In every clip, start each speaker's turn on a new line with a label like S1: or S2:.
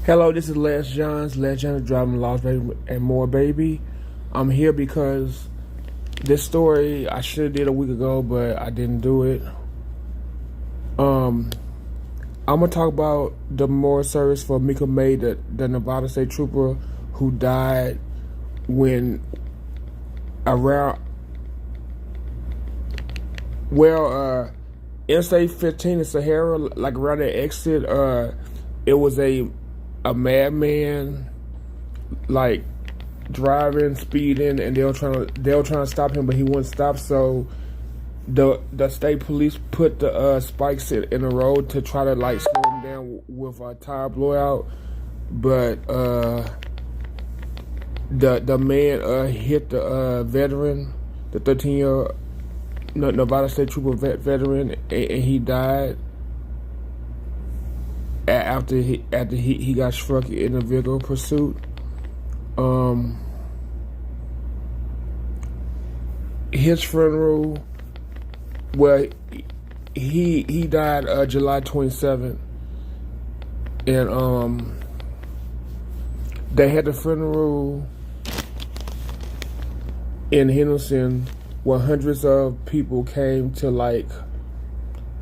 S1: Hello, this is Les Johns, Legend Driving Laws Baby and More Baby. I'm here because this story I should have did a week ago, but I didn't do it. Um, I'm gonna talk about the memorial service for Micah May, the Nevada State Trooper who died when around Interstate 15 in Sahara, like around the exit. It was a madman like driving, speeding, and they were trying to stop him, but he wouldn't stop. So the state police put the spikes in the road to try to like slow him down with a tire blowout. But the man hit the veteran, the 13-year Nevada State Trooper veteran, and he died after he got struck in a vehicle pursuit. His funeral, well, he died July 27th, and they had the funeral in Henderson, where hundreds of people came to like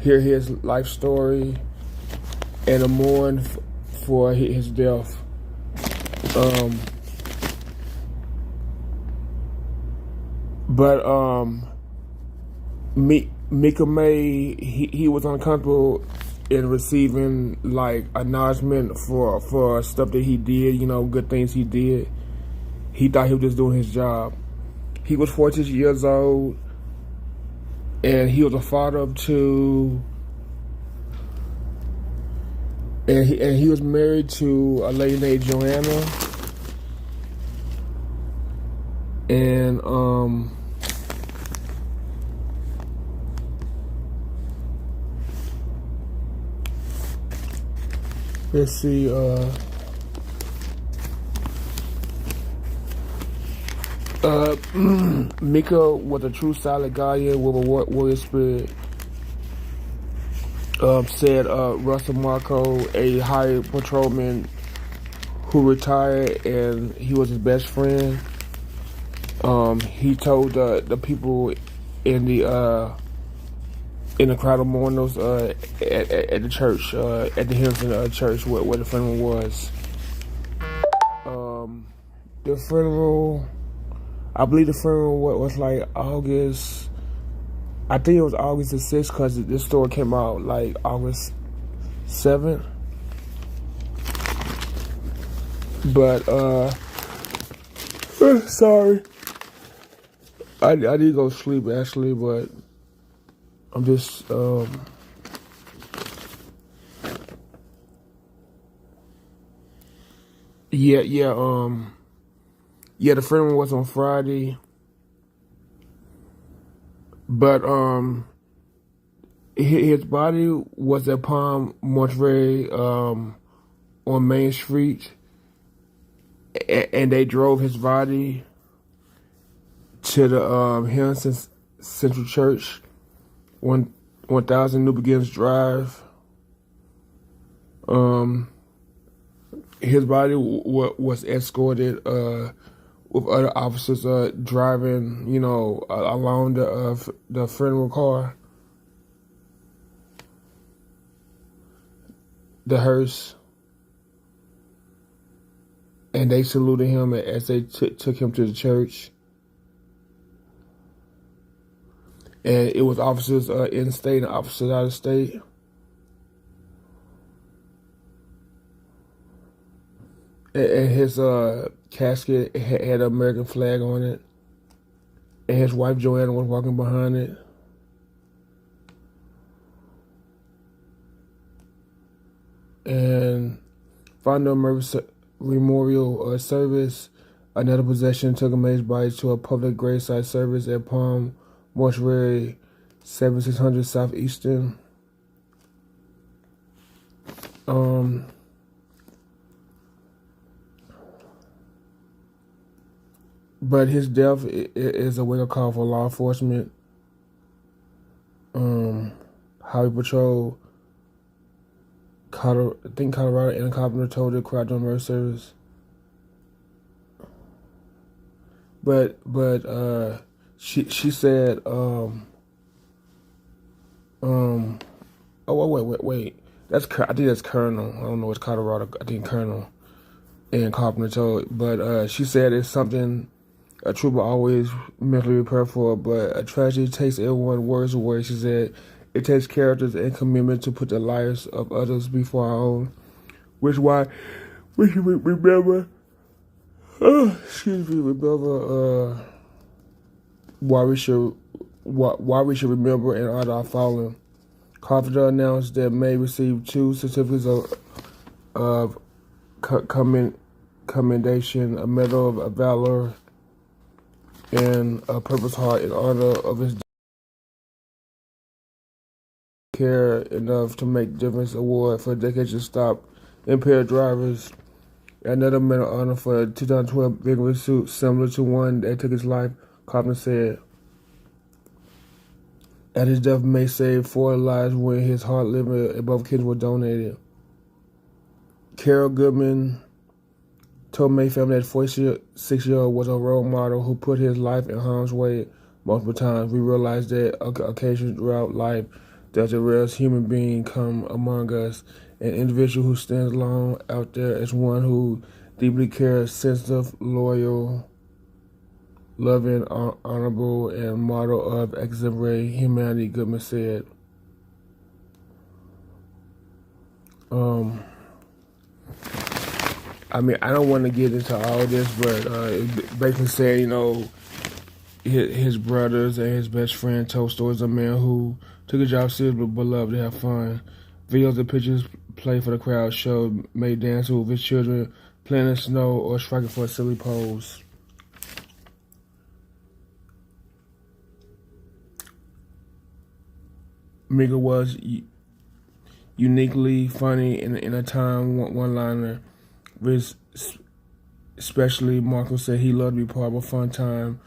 S1: hear his life story and to mourn for his death. But Micah May, he was uncomfortable in receiving like acknowledgement for stuff that he did, good things he did. He thought he was just doing his job. He was 14 years old, and he was a father of two, and he was married to a lady named Joanna, and let's see, Micah was a true silent guardian with a warrior spirit, said Russell Marco, a hired patrolman who retired, and he was his best friend. He told the people in the crowd of mourners at the church, at the Henderson church where the funeral was. The funeral, I believe the funeral was like August. I think it was August the 6th because this story came out like August 7th. But sorry, I need to go to sleep actually, but I'm just the funeral was on Friday. But his body was at Palm Mortuary on Main Street, and they drove his body to the Henderson Central Church, 1000 New Beginnings Drive. His body was escorted with other officers driving, along the funeral car, the hearse, and they saluted him as they took him to the church. And it was officers in state and officers out of state. And his casket had an American flag on it, and his wife Joanna was walking behind it. And following the memorial service, another procession took May's body to a public graveside service at Palm Mortuary, 7600 Southeastern. But his death is a wake-up call for law enforcement. Highway Patrol Colorado and a carpenter told the crowd during mercy service. But she said oh wait, I think that's Colonel. I don't know what's Colorado. I think Colonel and Carpenter told. But she said it's something a trooper always mentally prepared for. But a tragedy takes everyone words away. She said it takes characters and commitment to put the lives of others before our own. Which is why we should remember. Remember why we should remember and honor our fallen. Carpenter announced that May received 2 certificates of commendation, a Medal of Valor, and a Purpose Heart in honor of his care enough to make difference award for dedication to stop impaired drivers. Another medal of honor for the 2012 vigorous suit, similar to one that took his life, Carpenter said. At his death, May saved 4 lives when his heart limit and both kids were donated. Carol Goodman told May family that 46-year-old was a role model who put his life in harm's way multiple times. We realized that occasions throughout life there's a rare human being come among us, an individual who stands alone out there as one who deeply cares, sensitive, loyal, loving, honorable, and model of exemplary humanity, Goodman said. I mean, I don't want to get into all this, but basically saying, his brothers and his best friend told stories of a man who took his job seriously but loved to have fun. Videos and pictures played for the crowd showed May dancing with his children, playing in the snow, or striking for a silly pose. Micah was uniquely funny in a time one-liner, which especially Marco said he loved to be part of a fun time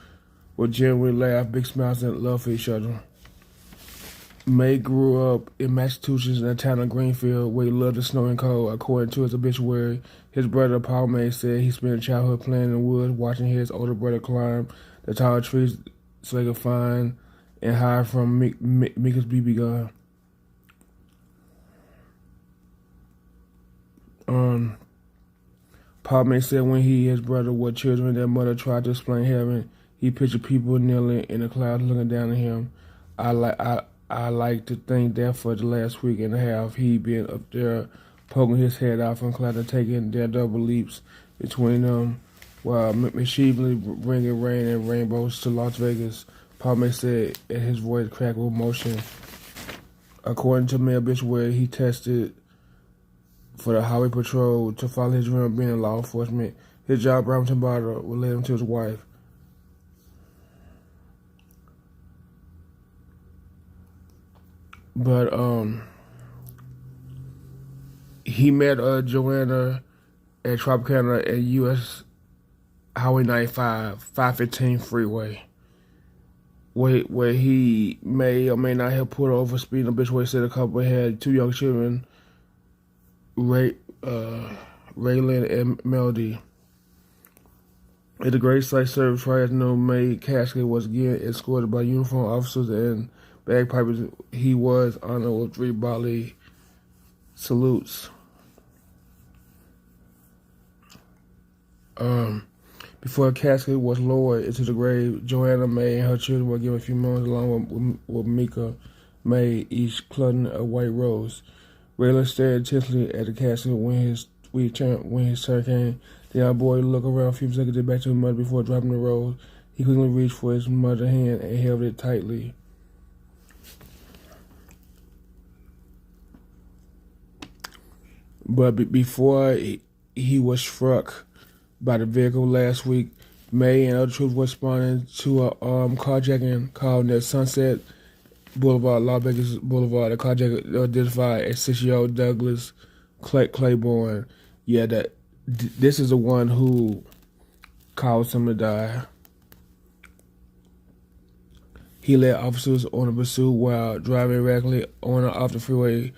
S1: with genuine laugh, big smiles, and love for each other. May grew up in Massachusetts in the town of Greenfield, where he loved the snow and cold. According to his obituary, his brother Paul May said he spent childhood playing in the woods, watching his older brother climb the tall trees so they could find and hide from Micah's BB gun. Paul May said when he and his brother were children, their mother tried to explain heaven. He pictured people kneeling in the clouds looking down at him. I like to think that for the last week and a half, he been up there poking his head out from cloud and taking their double leaps between them while mischievously bringing rain and rainbows to Las Vegas. Paul May said, and his voice cracked with emotion. According to May obituary, he tested for the highway patrol to follow his dream of being in law enforcement. His job, Brampton Barter, would lead him to his wife. But he met Joanna at Tropicana at U.S. Highway 95, 515 freeway, where he may or may not have pulled over speeding. Obituary said the couple had 2 young children, Raylan and Melody. At the Great Site Service Friday afternoon, May casket was again escorted by uniformed officers and bagpipers. He was honored with 3 bodily salutes. Before the casket was lowered into the grave, Joanna May and her children were given a few moments along with Micah May, each clutching a white rose. Raylan stared intensely at the casket when his turn came. The young boy looked around a few seconds, then back to his mother before dropping the rose. He quickly reached for his mother's hand and held it tightly. But before he was struck by the vehicle last week, May and other troops were responding to a carjacking called near Sunset Boulevard, Las Vegas Boulevard. The carjacker identified as 6-year-old Douglas Claiborne. Yeah, this is the one who caused him to die. He led officers on a pursuit while driving erratically on and off the freeway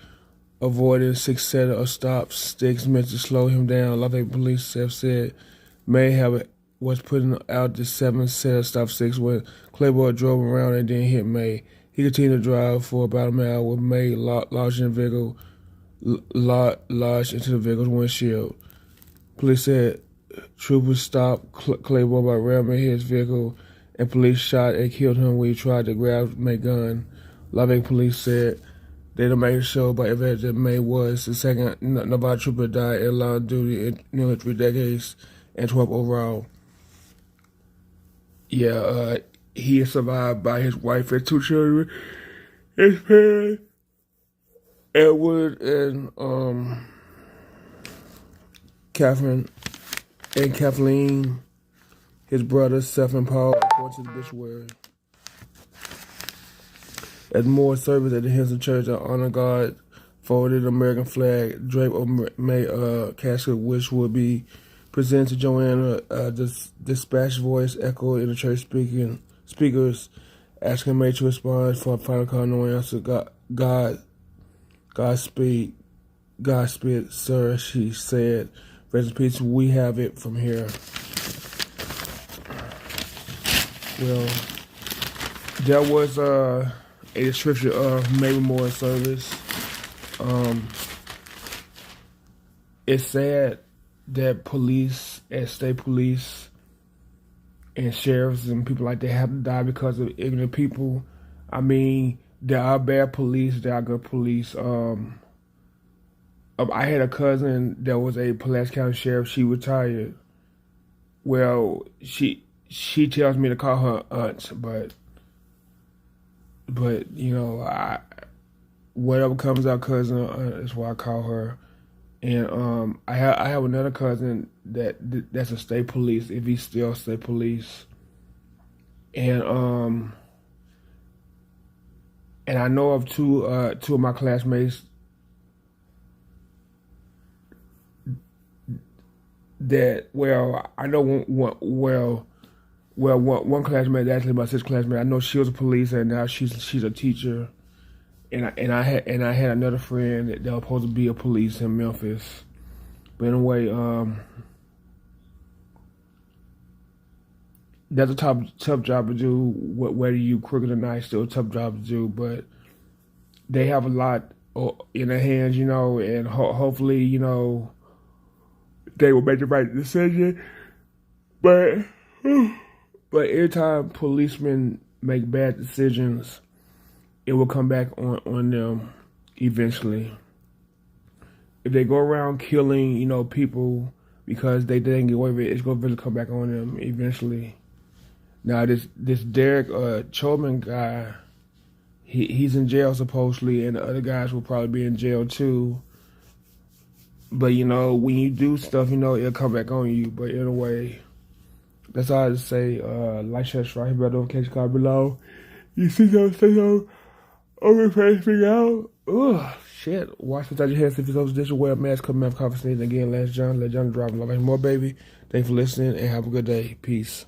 S1: avoiding 6 set of stops, sticks meant to slow him down. Las Vegas police have said May was putting out the 7 set of stop sticks when Claiborne drove around and then hit May. He continued to drive for about a mile with May lodged into the vehicle's windshield. Police said troopers stopped Claiborne by ramming his vehicle, and police shot and killed him when he tried to grab May's gun. Las Vegas police said they don't make a show about events that May was the second Nevada trooper died in line of duty in nearly 3 decades and 12 overall. Yeah, he is survived by his wife and 2 children, his parents, Edward and Kathleen, his brothers Seth and Paul, according to the obituary. As more service at the Henson Church of Honor Guard folded the American flag draped over May casket, which would be presented to Joanna. This dispatched voice echoed in the church speakers, asking May to respond for a final call. No one answered. Godspeed, sir, she said. Rest in peace, we have it from here. Well, that was a description of May Memorial Service. It's sad that police and state police and sheriffs and people like that have to die because of ignorant people. I mean, there are bad police, there are good police. I had a cousin that was a Pulaski County sheriff. She retired. Well, she tells me to call her aunt, but you know, whatever comes out, cousin or aunt is what I call her. And I have another cousin that's a state police, if he's still state police. And I know of two of my classmates that, well, I know one classmate, actually my sister's classmate, I know she was a police and now she's a teacher. And I had another friend that was supposed to be a police in Memphis. But anyway, that's a tough job to do. Whether you crooked or not, it's still a tough job to do. But they have a lot in their hands, you know, and hopefully, you know, they will make the right decision. But every time policemen make bad decisions, it will come back on them eventually. If they go around killing, you know, people because they didn't get away with it, it's going to really come back on them eventually. Now, this Derek Chauvin guy, he's in jail supposedly, and the other guys will probably be in jail too. But, you know, when you do stuff, you know, it'll come back on you. But anyway, that's all I have to say. Like, share, subscribe, hit the notification card below. You see those things over figure out. Ugh, shit. Wash without your hands if it's those dishes. Wear a mask, come out, coffee, sneeze. Again, let John drive. Love more, baby. Thanks for listening and have a good day. Peace.